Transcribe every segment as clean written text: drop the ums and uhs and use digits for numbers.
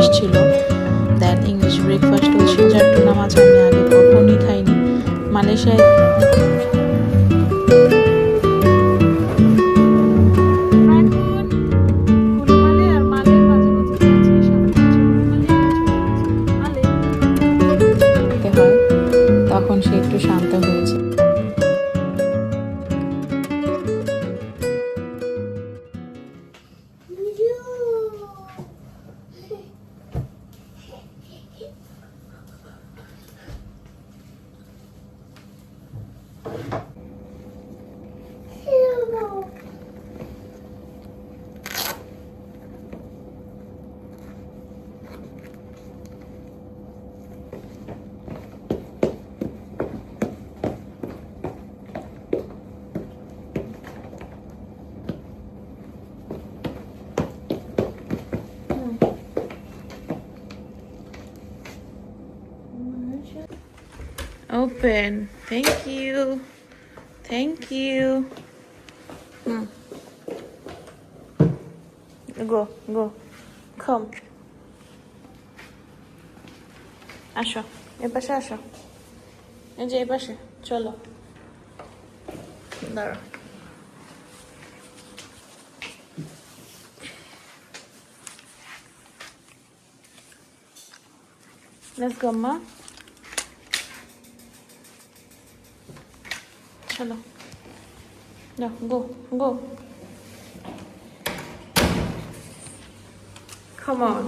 Fish ছিল, দেন English ব্রেকফাস্টও ছিল। মজার টুনা মাছ আমি আগে কখনোই খাইনি মালয়েশিয়ায়। তখন সে একটু শান্ত হয়েছে। Open. Thank you. Thank you. Go. Come. আসো, এ পাশে আসো। এই যে এই পাশে চলো। দাঁড়া। Let's go, মা। চলো। Go. Come on.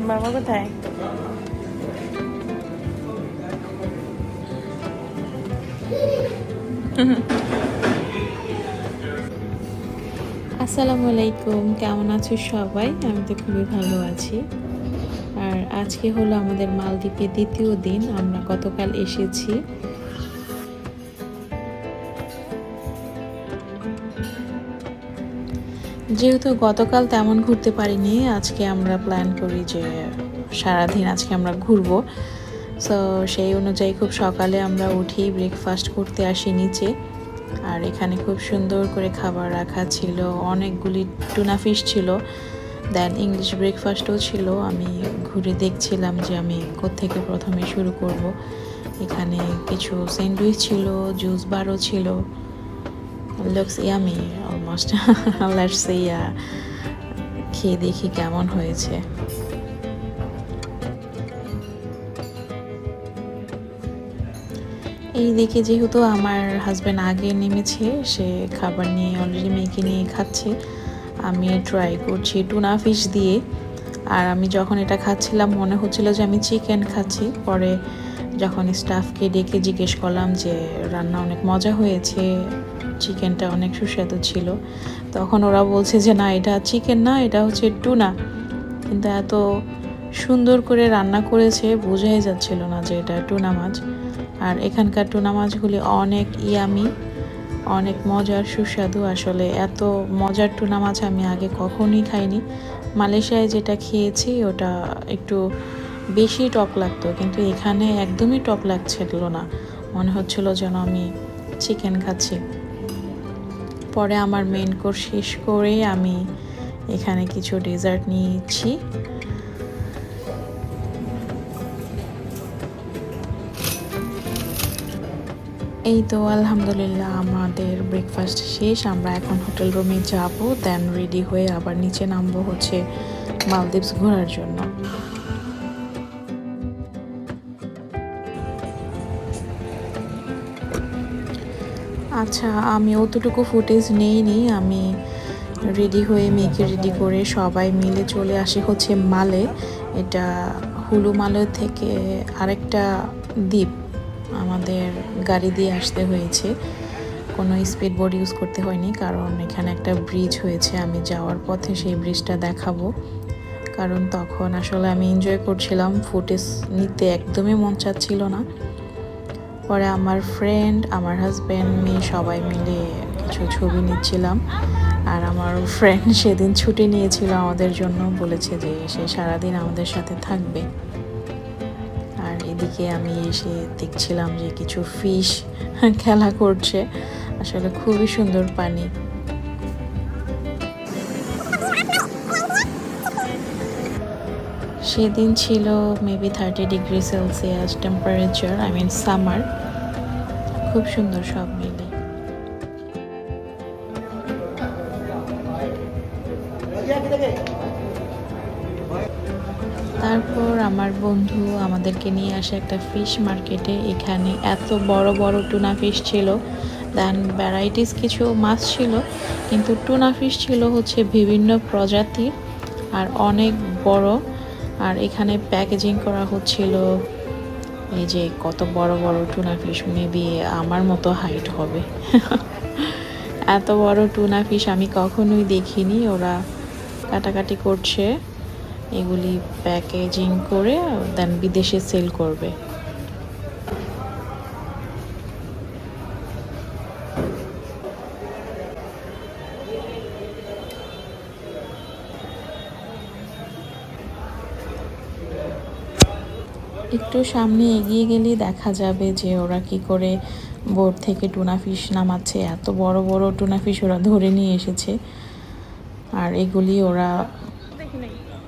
বাবা কোথায়? আসসালামু আলাইকুম, কেমন আছো সবাই? আমি তো খুবই ভালো আছি। আর আজকে হলো আমাদের মালদ্বীপে দ্বিতীয় দিন। আমরা গতকাল এসেছি। যেহেতু গতকাল তেমন ঘুরতে পারিনি, আজকে আমরা প্ল্যান করি যে সারাদিন আজকে আমরা ঘুরবো। সো সেই অনুযায়ী খুব সকালে আমরা উঠি, ব্রেকফাস্ট করতে আসি নিচে। আর এখানে খুব সুন্দর করে খাবার রাখা ছিল, অনেকগুলি টুনা ফিশ ছিল, দেন ইংলিশ ব্রেকফাস্টও ছিল। আমি ঘুরে দেখছিলাম যে আমি কোত্থেকে প্রথমে শুরু করব। এখানে কিছু স্যান্ডউইচ ছিল, জুস বারও ছিল। Looks yummy almost. Let's see, খেয়ে দেখি কেমন হয়েছে। এই দেখে যেহেতু আমার হাজব্যান্ড আগে নেমেছে, সে খাবার নিয়ে অলরেডি মেয়েকে নিয়ে খাচ্ছে। আমি ট্রাই করছি টুনা ফিশ দিয়ে। আর আমি যখন এটা খাচ্ছিলাম মনে হচ্ছিল যে আমি চিকেন খাচ্ছি। পরে যখন স্টাফকে ডেকে জিজ্ঞেস করলাম যে রান্না অনেক মজা হয়েছে, চিকেনটা অনেক সুস্বাদু ছিল, তখন ওরা বলছে যে না, এটা চিকেন না, এটা হচ্ছে টুনা। কিন্তু এত সুন্দর করে রান্না করেছে, বোঝাই যাচ্ছিল না যে এটা টুনা মাছ। আর এখানকার টুনা মাছগুলি অনেক ইয়ামি, অনেক মজার, সুস্বাদু। আসলে এত মজার টুনা মাছ আমি আগে কখনোই খাইনি। মালয়েশিয়ায় যেটা খেয়েছি ওটা একটু বেশি টক লাগতো, কিন্তু এখানে একদমই টক লাগছিল না, মনে হচ্ছিল যেন আমি চিকেন খাচ্ছি। পরে আমার মেইন কোর্স শেষ করে আমি এখানে কিছু ডেজার্ট নিয়েছি। এই তো আলহামদুলিল্লাহ আমাদের ব্রেকফাস্ট শেষ। আমরা এখন হোটেল রুমে যাব, দেন রেডি হয়ে আবার নিচে নামবো হচ্ছে মালদ্বীপস ঘোরার জন্য। আচ্ছা, আমি অতটুকু ফুটেজ নেইনি। আমি রেডি হয়ে মেয়েকে রেডি করে সবাই মিলে চলে আসি হচ্ছে মালে। এটা হুলু মালে থেকে আরেকটা দ্বীপ। আমাদের গাড়ি দিয়ে আসতে হয়েছে, কোনো স্পিড বোট ইউজ করতে হয়নি, কারণ এখানে একটা ব্রিজ হয়েছে। আমি যাওয়ার পথে সেই ব্রিজটা দেখাবো, কারণ তখন আসলে আমি এনজয় করছিলাম, ফুটেজ নিতে একদমই মন চাচ্ছিল না। পরে আমার ফ্রেন্ড, আমার হাজব্যান্ড, মেয়ে সবাই মিলে কিছু ছবি নিচ্ছিলাম। আর আমার ফ্রেন্ড সেদিন ছুটি নিয়েছিল আমাদের জন্য, বলেছে যে সে সারাদিন আমাদের সাথে থাকবে। আর এদিকে আমি এসে দেখছিলাম যে কিছু ফিশ খেলা করছে, আসলে খুবই সুন্দর পানি। সেদিন ছিল maybe 30°C temperature, I mean summer. খুব সুন্দর সব মিলে। তারপর আমার বন্ধু আমাদেরকে নিয়ে আসে একটা ফিশ মার্কেটে। এখানে এত বড় বড় টুনা ফিশ ছিল, দেন ভ্যারাইটিস কিছু মাছ ছিল, কিন্তু টুনা ফিশ ছিল হচ্ছে বিভিন্ন প্রজাতির আর অনেক বড়। আর এখানে প্যাকেজিং করা হচ্ছিল, এই যে কত বড় বড় টুনা ফিশ, মেবি আমার মতো হাইট হবে। এত বড় টুনা ফিশ আমি কখনোই দেখিনি। ওরা কাটাকাটি করছে, এগুলি প্যাকেজিং করে দেন বিদেশে সেল করবে। একটু সামনে এগিয়ে গেলেই দেখা যাবে যে ওরা কি করে বোট থেকে টুনা ফিশ নামাচ্ছে। এত বড় বড় টুনা ফিশ ওরা ধরে নিয়ে এসেছে, আর এগুলি ওরা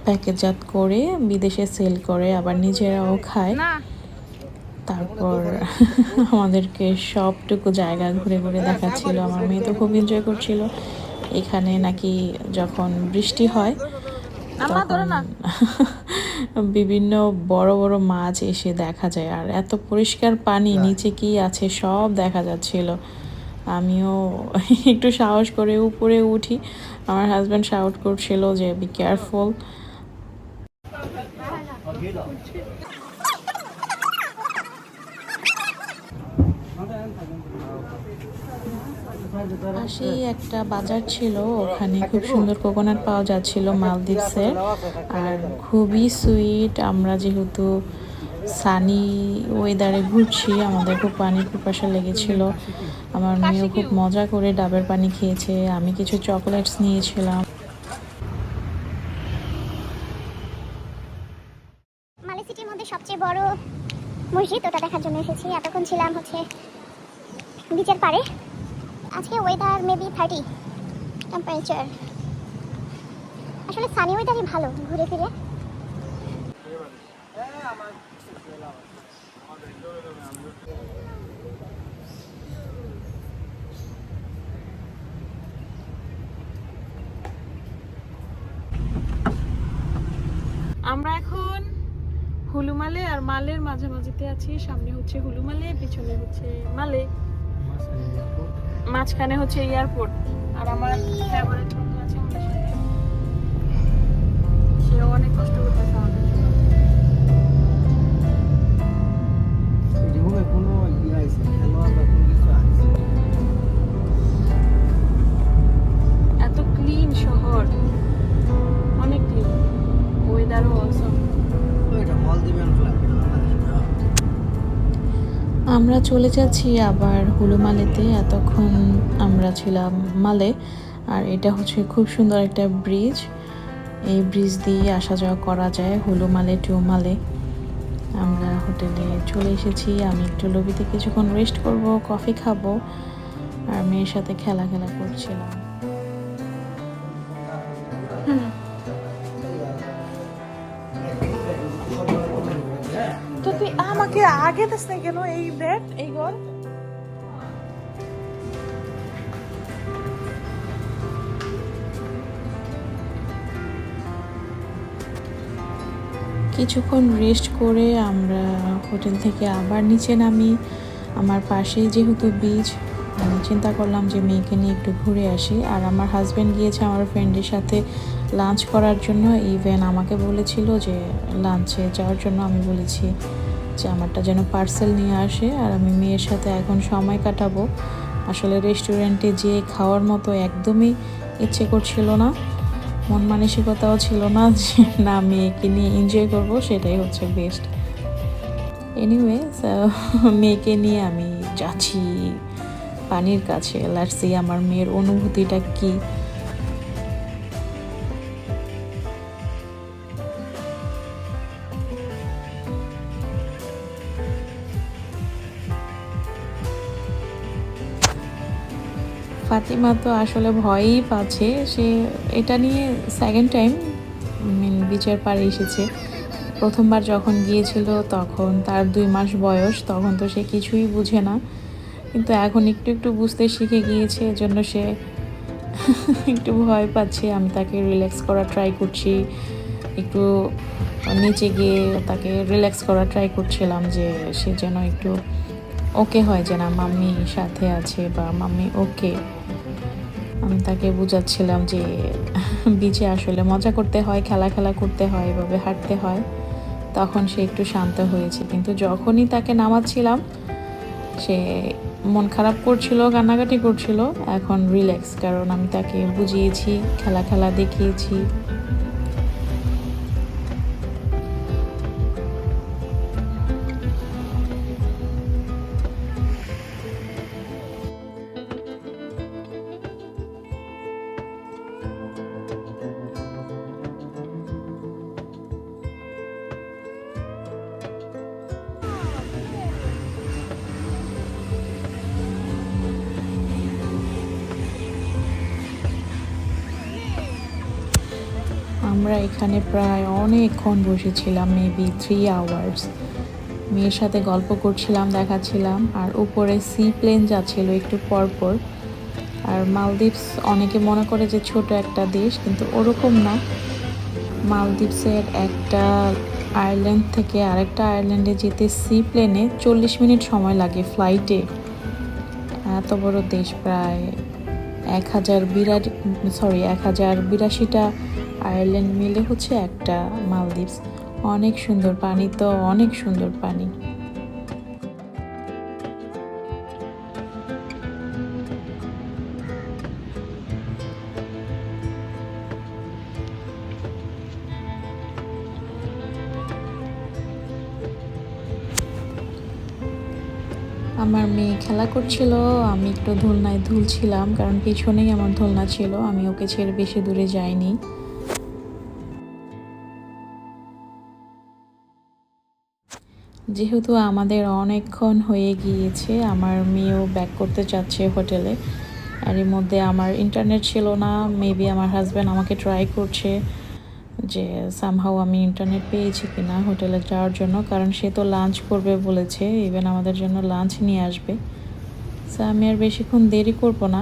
প্যাকেটজাত করে বিদেশে সেল করে, আবার নিজেরাও খায়। তারপর আমাদেরকে সবটুকু জায়গা ঘুরে ঘুরে দেখাচ্ছিল। আমার মেয়ে তো খুব এনজয় করছিল। এখানে নাকি যখন বৃষ্টি হয় তখন বিভিন্ন বড় বড় মাছ এসে দেখা যায়, আর এত পরিষ্কার পানি, নিচে কি আছে সব দেখা যাচ্ছিল। আমিও একটু সাহস করে উপরে উঠি, আমার হাজব্যান্ড শাউট করছিল যে বি কেয়ারফুল। পাশেই একটা বাজার ছিল, ওখানে খুব সুন্দর কোকোনাট পাওয়া যাচ্ছিল মালদ্বীপসের, আর খুবই সুইট। আমরা যেহেতু সানি ওয়েদারে ঘুরছি, আমাদের খুব পানির পিপাসা লেগেছিল। আমার মেয়েও খুব মজা করে ডাবের পানি খেয়েছে, আমি কিছু চকলেটস নিয়েছিলাম। মালে সিটির মধ্যে সবচেয়ে বড় মসজিদ, ওটা দেখার জন্য এসেছি। এতক্ষণ ছিলাম হচ্ছে বিচের পাড়ে। আজকে ওয়েদার মেবি 30 টেম্পারেচার, আসলে সানি ওয়েদারই ভালো ঘুরে ফিরে। আমরা এখন হুলুমালে আর মালের মাঝামাঝিতে আছি। সামনে হচ্ছে হুলুমালে, পিছনে হচ্ছে মালে, মাঝখানে হচ্ছে এয়ারপোর্ট। আর আমার ফেভারিট বন্ধু আছে আমাদের সাথে, সেও অনেক কষ্ট করতেছে আমাদের জন্য। এত ক্লিন শহর, অনেক ক্লিন, ওয়েদারও অসম। আমরা চলে যাচ্ছি আবার হুলুমালেতে। এতক্ষণ আমরা ছিলাম মালে, আর এটা হচ্ছে খুব সুন্দর একটা ব্রিজ। এই ব্রিজ দিয়ে আসা যাওয়া করা যায় হুলুমালে টু মালে। আমরা হোটেলে চলে এসেছি। আমি একটু লবিতে কিছুক্ষণ রেস্ট করব, কফি খাবো, আর মেয়ের সাথে খেলা করছিলাম। তো তুই আমাকে আগে দিস না কেন এই ব্রেড, এই ঘর? কিছুক্ষণ রেস্ট করে আমরা হোটেল থেকে আবার নিচে নামি। আমার পাশেই যেহেতু বিচ, আমি চিন্তা করলাম যে মেয়েকে নিয়ে একটু ঘুরে আসি। আর আমার হাজব্যান্ড গিয়েছে আমার ফ্রেন্ডের সাথে লাঞ্চ করার জন্য। ইভেন আমাকে বলেছিল যে লাঞ্চে যাওয়ার জন্য, আমি বলেছি যে আমারটা যেন পার্সেল নিয়ে আসে, আর আমি মেয়ের সাথে এখন সময় কাটাবো। আসলে রেস্টুরেন্টে যেয়ে খাওয়ার মতো একদমই ইচ্ছে করছিল না, মন মানসিকতাও ছিল না যে না মেয়েকে নিয়ে এনজয় করবো, সেটাই হচ্ছে বেস্ট। এনিওয়ে মেয়েকে নিয়ে আমি যাচ্ছি পানির কাছে। লেটস সি আমার মেয়ের অনুভূতিটা কি। ফাতিমা তো আসলে ভয়ই পাচ্ছে, সে এটা নিয়ে সেকেন্ড টাইম বিচের পাড়ে এসেছে। প্রথমবার যখন গিয়েছিল তখন তার 2 মাস বয়স, তখন তো সে কিছুই বুঝে না, কিন্তু এখন একটু একটু বুঝতে শিখে গিয়েছে, এজন্য সে একটু ভয় পাচ্ছে। আমি তাকে রিল্যাক্স করা ট্রাই করছি, একটু নিচে গিয়ে তাকে রিল্যাক্স করা ট্রাই করছিলাম যে সে যেন একটু ওকে হয়, যে না মাম্মি সাথে আছে বা মাম্মি ওকে। আমি তাকে বোঝাচ্ছিলাম যে বিচে আসলে মজা করতে হয়, খেলা করতে হয়, এভাবে হাঁটতে হয়। তখন সে একটু শান্ত হয়েছে, কিন্তু যখনই তাকে নামাচ্ছিলাম সে মন খারাপ করছিল, কান্নাকাটি করছিল। এখন রিল্যাক্স, কারণ আমি তাকে বুঝিয়েছি, খেলা দেখিয়েছি। আমরা এখানে প্রায় অনেকক্ষণ বসেছিলাম, মেবি 3 আওয়ার্স। মেয়ের সাথে গল্প করছিলাম, দেখাচ্ছিলাম, আর উপরে সি প্লেন যাচ্ছিল একটু পরপর। আর মালদ্বীপস অনেকে মনে করে যে ছোট একটা দেশ, কিন্তু ওরকম না। মালদ্বীপসের একটা আয়ারল্যান্ড থেকে আরেকটা আয়ারল্যান্ডে যেতে সি প্লেনে 40 মিনিট সময় লাগে ফ্লাইটে। এত বড় দেশ, প্রায় 1082টা আয়ারল্যান্ড মিলে হচ্ছে একটা মালদ্বীপস। অনেক সুন্দর পানি, তো অনেক সুন্দর পানি। আমার মেয়ে খেলা করছিল, আমি একটু দোলনায় দুলছিলাম, কারণ পিছনেই আমার দোলনা ছিল, আমি ওকে ছেড়ে বেশি দূরে যাইনি। যেহেতু আমাদের অনেকক্ষণ হয়ে গিয়েছে, আমার মেয়েও ব্যাক করতে চাচ্ছে হোটেলে। এর মধ্যে আমার ইন্টারনেট ছিল না, মেবি আমার হাজব্যান্ড আমাকে ট্রাই করছে যে সামহাও আমি ইন্টারনেট পেয়েছি কিনা হোটেলে যাওয়ার জন্য, কারণ সে তো লাঞ্চ করবে বলেছে, ইভেন আমাদের জন্য লাঞ্চ নিয়ে আসবে। সো আমি আর বেশিক্ষণ দেরি করব না,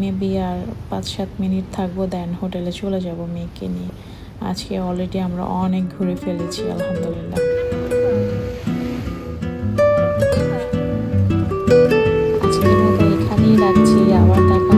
মেবি আর 5-7 মিনিট থাকবো, দেন হোটেলে চলে যাব মেয়েকে নিয়ে। আজকে অলরেডি আমরা অনেক ঘুরে ফেলেছি, আলহামদুলিল্লাহ। আজকের মতো এখানেই রাখছি, আবার দেখা